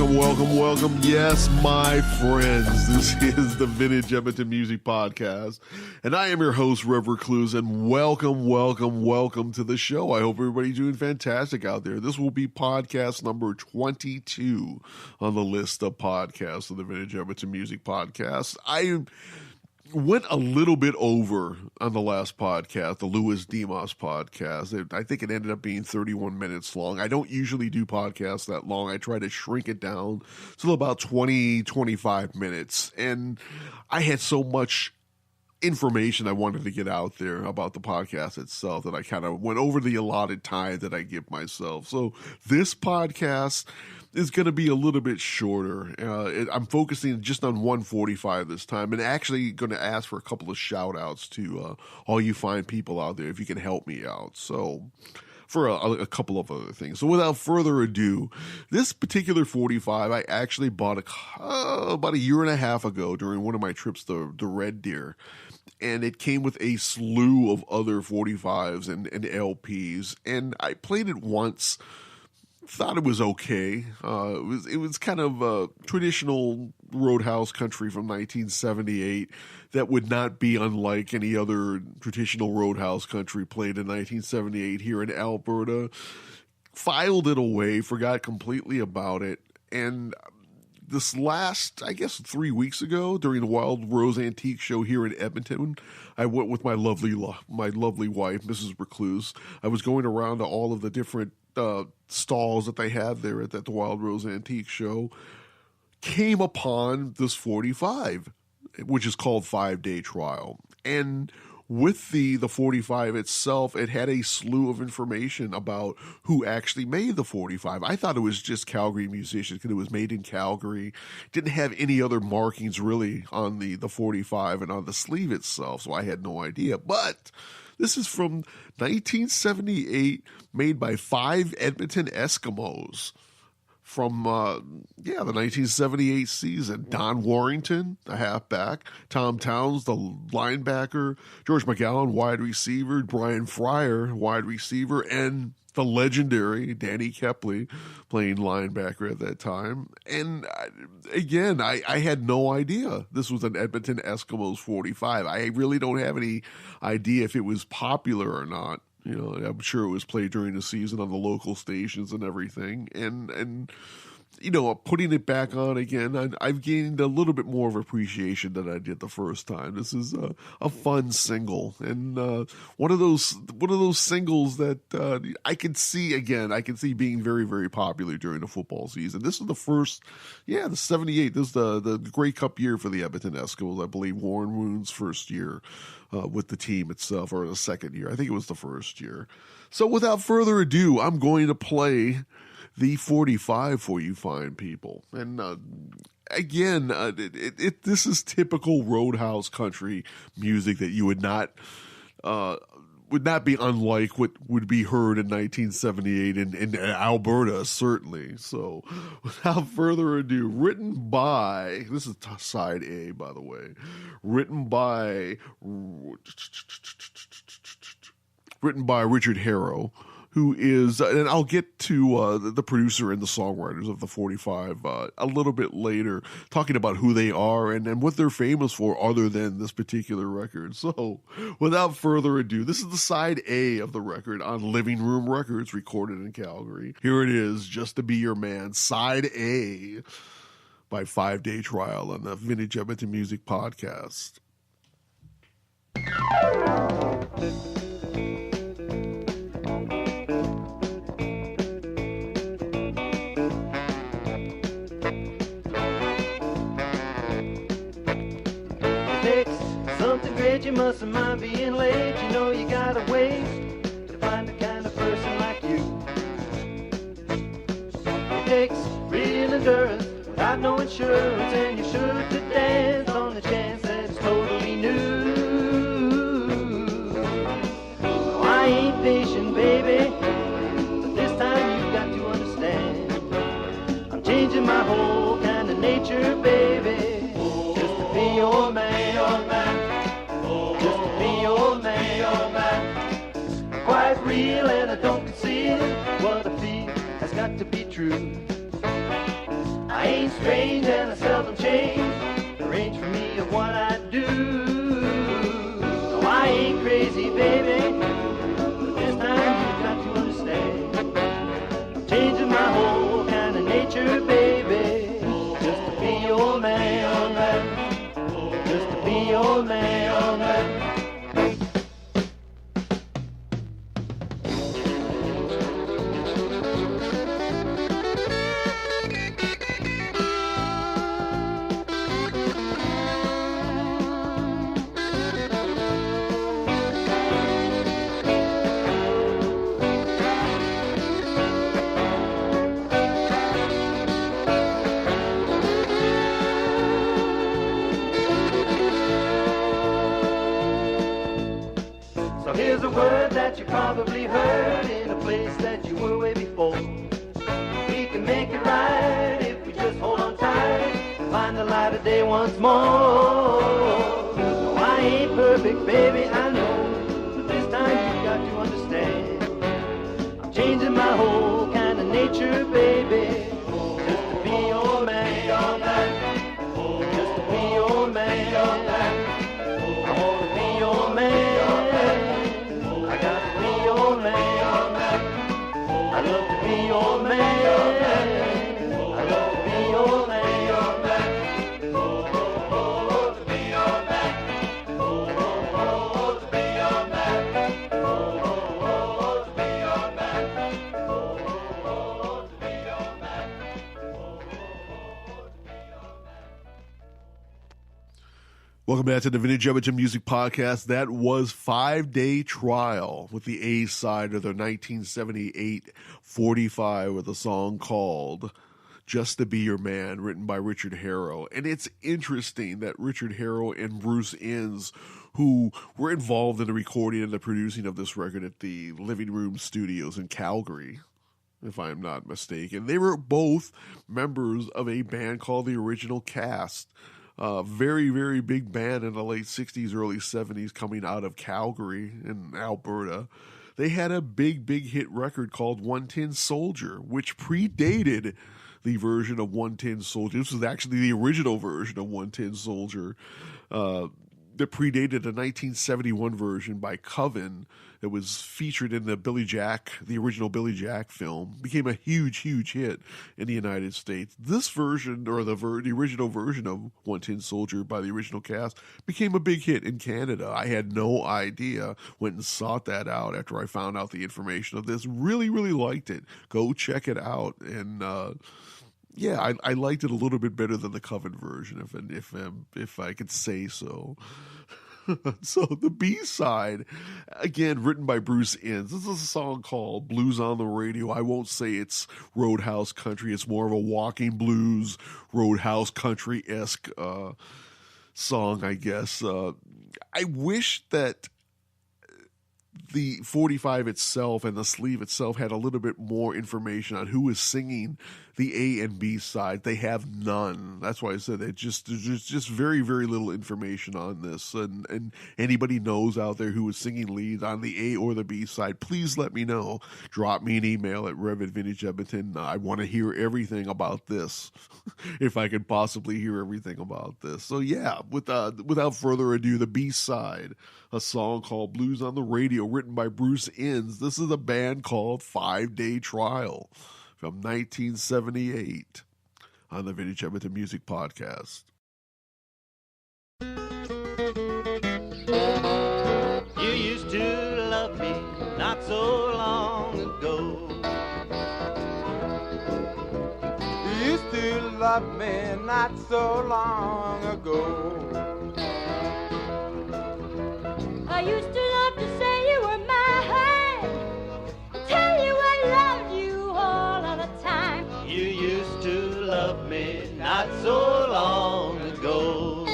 welcome. Yes, my friends, this is the Vintage Edmonton Music Podcast, and I am your host, Rev Recluse, and welcome to the show. I hope everybody's doing fantastic out there. This will be podcast number 22 on the list of podcasts of the Vintage Edmonton Music Podcast. I went a little bit over on the last podcast, the Louis Demos podcast. I think it ended up being 31 minutes long. I don't usually do podcasts that long. I try to shrink it down to about 20, 25 minutes. And I had so much information I wanted to get out there about the podcast itself that I kind of went over the allotted time that I give myself. So this podcast is going to be a little bit shorter. I'm focusing just on 145 this time, and actually going to ask for a couple of shout outs to all you fine people out there if you can help me out. So for a couple of other things. So without further ado, this particular 45 I actually bought about a year and a half ago during one of my trips to Red Deer. And it came with a slew of other 45s and LPs. And I played it once, thought it was okay. It was kind of traditional Roadhouse country from 1978 that would not be unlike any other traditional Roadhouse country played in 1978 here in Alberta. Filed it away, forgot completely about it, and this last, I guess, 3 weeks ago during the Wild Rose Antique Show here in Edmonton, I went with my lovely wife, Mrs. Recluse. I was going around to all of the different stalls that they had there at the Wild Rose Antique Show, came upon this 45, which is called 5-Day Trial. And with the 45 itself, it had a slew of information about who actually made the 45. I thought it was just Calgary musicians because it was made in Calgary. Didn't have any other markings really on the 45 and on the sleeve itself, so I had no idea. But this is from 1978, made by 5 Edmonton Eskimos from the 1978 season. Don Warrington, the halfback, Tom Towns, the linebacker, George McGowan, wide receiver, Brian Fryer, wide receiver, and the legendary Danny Kepley playing linebacker at that time. And again, I had no idea this was an Edmonton Eskimos 45. I really don't have any idea if it was popular or not. You know, I'm sure it was played during the season on the local stations and everything. And you know, putting it back on again, I've gained a little bit more of appreciation than I did the first time. This is a fun single, and one of those singles that I can see being very, very popular during the football season. This is the first, the 78. This is the Grey Cup year for the Edmonton Eskimos. I believe Warren Moon's first year with the team itself, or the second year. I think it was the first year. So without further ado, I'm going to play the 45 for you fine people. And again, this is typical Roadhouse country music that you would not be unlike what would be heard in 1978 in Alberta, certainly. So without further ado, this is side A, by the way, written by Richard Harrow, who is, and I'll get to the producer and the songwriters of the 45 a little bit later, talking about who they are and what they're famous for other than this particular record. So without further ado, this is the side A of the record on Living Room Records, recorded in Calgary. Here it is, Just to Be Your Man, side A by 5-Day Trial on the Vintage Edmonton Music Podcast. You mustn't mind being late. You know you gotta wait to find the kind of person like you. It takes real endurance without no insurance, and you're sure to dance on the chance that it's totally new. Oh, I ain't patient, baby, but this time you've got to understand. I'm changing my whole kind of nature, baby, just to be your man, your man. Quite real, and I don't conceal what I feel has got to be true. I ain't strange and I seldom change the range for me of what I do. No, I ain't crazy, baby, but this time you've got to understand. I'm changing my whole kind of nature, baby, just to be your man, just to be your man. So here's a word that you probably heard in a place that you were way before. We can make it right if we just hold on tight, find the light of day once more. No, I ain't perfect, baby, I know, but this time you've got to understand. I'm changing my whole kind of nature, baby, just to be your man, just to be your man. I want to be your man. I love to be your man. I love to be your man. Oh, to be your man. Oh, to be your man. Oh, to be your man. Oh, to be your man. Welcome back to the Vintage Edmonton Music Podcast. That was 5 Day Trial with the A side of their 1978 45 with a song called Just to Be Your Man, written by Richard Harrow. And it's interesting that Richard Harrow and Bruce Innes, who were involved in the recording and the producing of this record at the Living Room Studios in Calgary, if I am not mistaken, they were both members of a band called the Original Cast. Very, very big band in the late 60s, early 70s coming out of Calgary in Alberta. They had a big, big hit record called One Tin Soldier, which predated the version of One Tin Soldier. This was actually the original version of One Tin Soldier that predated a 1971 version by Coven that was featured in the original Billy Jack film. Became a huge, huge hit in the United States. This version, or the original version of One Tin Soldier by the Original Cast, became a big hit in Canada. I had no idea. Went and sought that out after I found out the information of this. Really, really liked it. Go check it out. And yeah, I liked it a little bit better than the Coven version, if I could say so. So the B-side, again, written by Bruce Innes. This is a song called Blues on the Radio. I won't say it's Roadhouse Country. It's more of a walking blues, Roadhouse Country-esque song, I guess. I wish that the 45 itself and the sleeve itself had a little bit more information on who is singing the A and B side. They have none. That's why I said there's just very, very little information on this. And anybody knows out there who is singing leads on the A or the B side, please let me know. Drop me an email at rev@vintageedmonton. I want to hear everything about this, if I could possibly hear everything about this. So yeah, without further ado, the B side, a song called Blues on the Radio, written by Bruce Innes. This is a band called 5 Day Trial from 1978 on the Vintage Edmonton Music Podcast. You used to love me not so long ago. You used to love me not so long ago. I used to love to say you were mine, tell you I loved you all of the time. You used to love me not so long ago.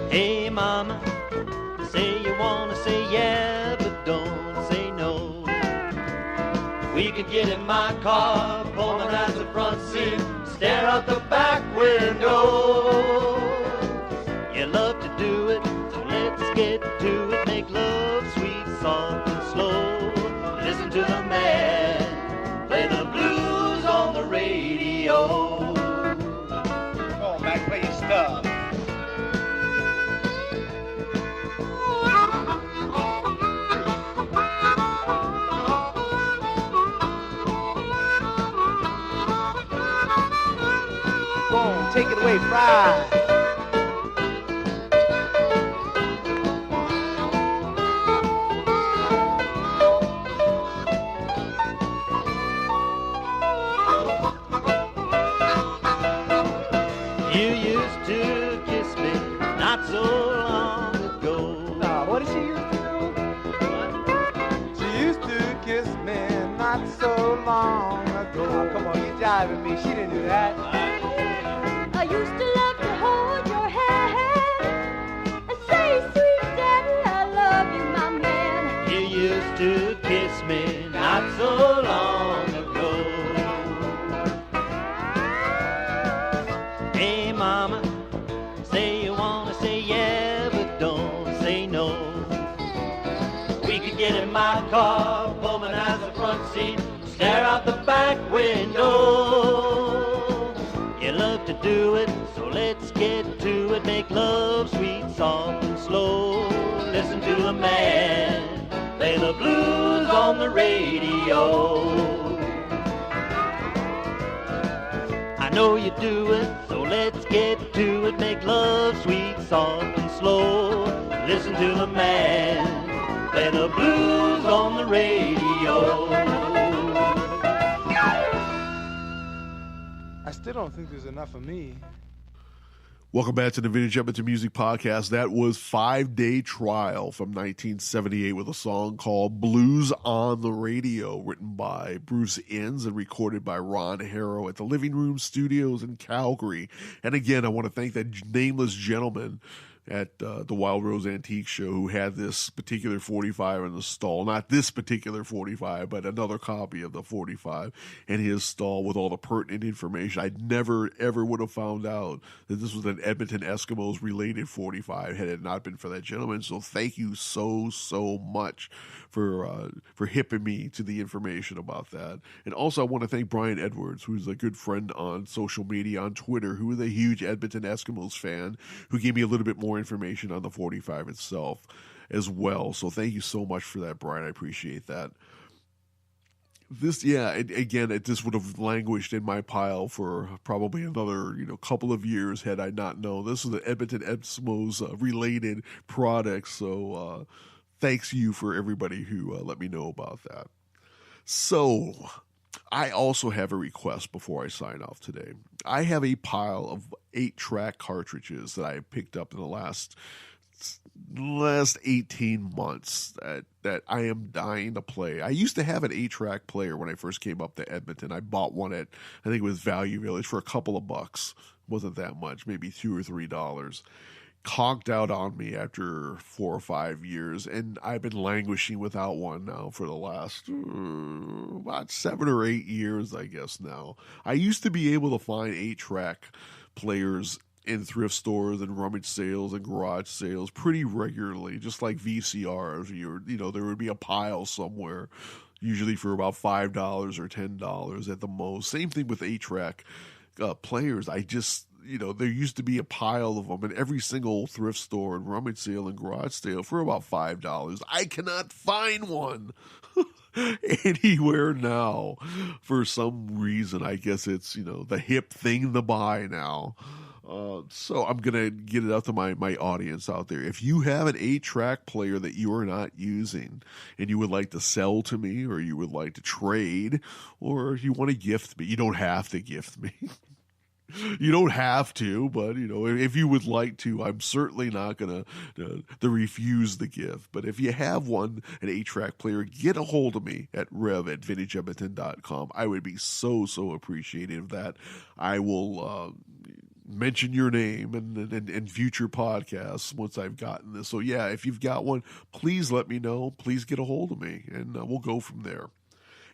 Hey mama, say you wanna say yeah, but don't say no. We could get in my car, pull me out the front seat, stare out the back window. You love to do it, so let's get to it. Make love sweet, soft and slow. Listen to the man play the blues Take it away, Fry. You used to kiss me not so long ago. What did she used to do? She used to kiss me not so long ago. Oh, come on, you jiving me. She didn't do that. I used to love to hold your hand and say, sweet daddy, I love you, my man. You used to kiss me not so long ago. Hey mama, say you wanna say yeah, but don't say no. We could get in my car, womanize the front seat, stare out the back window. You love to do it, so let's get to it. Make love sweet, soft and slow. Listen to the man play the blues on the radio. I know you do it, so let's get to it. Make love sweet, soft and slow. Listen to the man play the blues on the radio. I still don't think there's enough of me. Welcome back to the Vintage Edmonton Music Podcast. That was 5 Day Trial from 1978 with a song called Blues on the Radio, written by Bruce Inns and recorded by Ron Harrow at the Living Room Studios in Calgary. And again, I want to thank that nameless gentleman at the Wild Rose Antique Show who had this particular 45 in the stall. Not this particular 45, but another copy of the 45 in his stall with all the pertinent information. I never, ever would have found out that this was an Edmonton Eskimos related 45 had it not been for that gentleman. So thank you so much for hipping me to the information about that. And also I want to thank Brian Edwards, who's a good friend on social media, on Twitter, who is a huge Edmonton Eskimos fan, who gave me a little bit more information on the 45 itself as well. So thank you so much for that, Brian. I appreciate that. This, it just would have languished in my pile for probably another, couple of years had I not known. This is an Edmonton Eskimos related product. So thanks you for everybody who let me know about that. So I also have a request before I sign off today. I have a pile of 8-track cartridges that I picked up in the last 18 months that I am dying to play. I used to have an 8-track player when I first came up to Edmonton. I bought one at, I think it was Value Village for a couple of bucks. Wasn't that much, maybe $2 or $3. Conked out on me after 4 or 5 years, and I've been languishing without one now for the last about 7 or 8 years, I guess now. I used to be able to find 8-track players in thrift stores and rummage sales and garage sales pretty regularly, just like VCRs. There would be a pile somewhere, usually for about $5 or $10 at the most. Same thing with 8-track players. There used to be a pile of them in every single thrift store and rummage sale and garage sale for about $5. I cannot find one anywhere now for some reason. I guess it's, the hip thing to buy now. So I'm going to get it out to my audience out there. If you have an 8-track player that you are not using and you would like to sell to me, or you would like to trade, or you want to gift me, you don't have to gift me. You don't have to, but, if you would like to, I'm certainly not going to refuse the gift. But if you have an 8-track player, get a hold of me at rev@vintageedmonton.com. I would be so appreciative of that. I will mention your name in future podcasts once I've gotten this. So, yeah, if you've got one, please let me know. Please get a hold of me, and we'll go from there.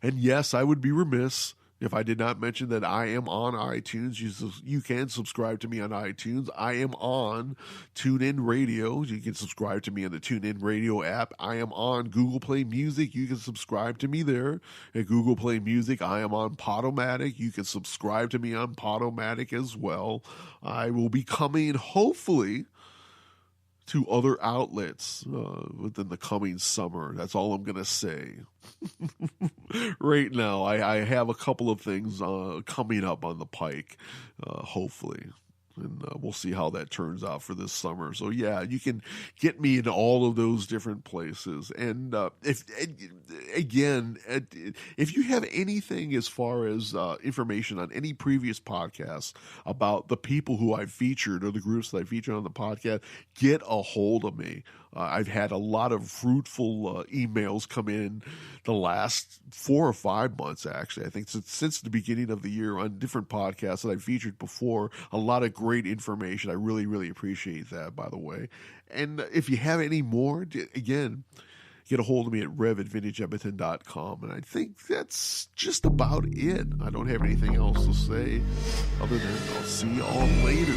And, yes, I would be remiss if I did not mention that I am on iTunes. You can subscribe to me on iTunes. I am on TuneIn Radio. You can subscribe to me on the TuneIn Radio app. I am on Google Play Music. You can subscribe to me there at Google Play Music. I am on Podomatic. You can subscribe to me on Podomatic as well. I will be coming, hopefully, to other outlets within the coming summer. That's all I'm going to say. Right now, I have a couple of things coming up on the pike, hopefully. And we'll see how that turns out for this summer. So yeah, you can get me in all of those different places. And if you have anything as far as information on any previous podcasts about the people who I've featured or the groups that I featured on the podcast, get a hold of me. I've had a lot of fruitful emails come in the last 4 or 5 months, actually. I think since the beginning of the year on different podcasts that I've featured before. A lot of great information. I really, really appreciate that, by the way. And if you have any more, again, get a hold of me at rev@vintageedmonton.com. And I think that's just about it. I don't have anything else to say other than I'll see you all later.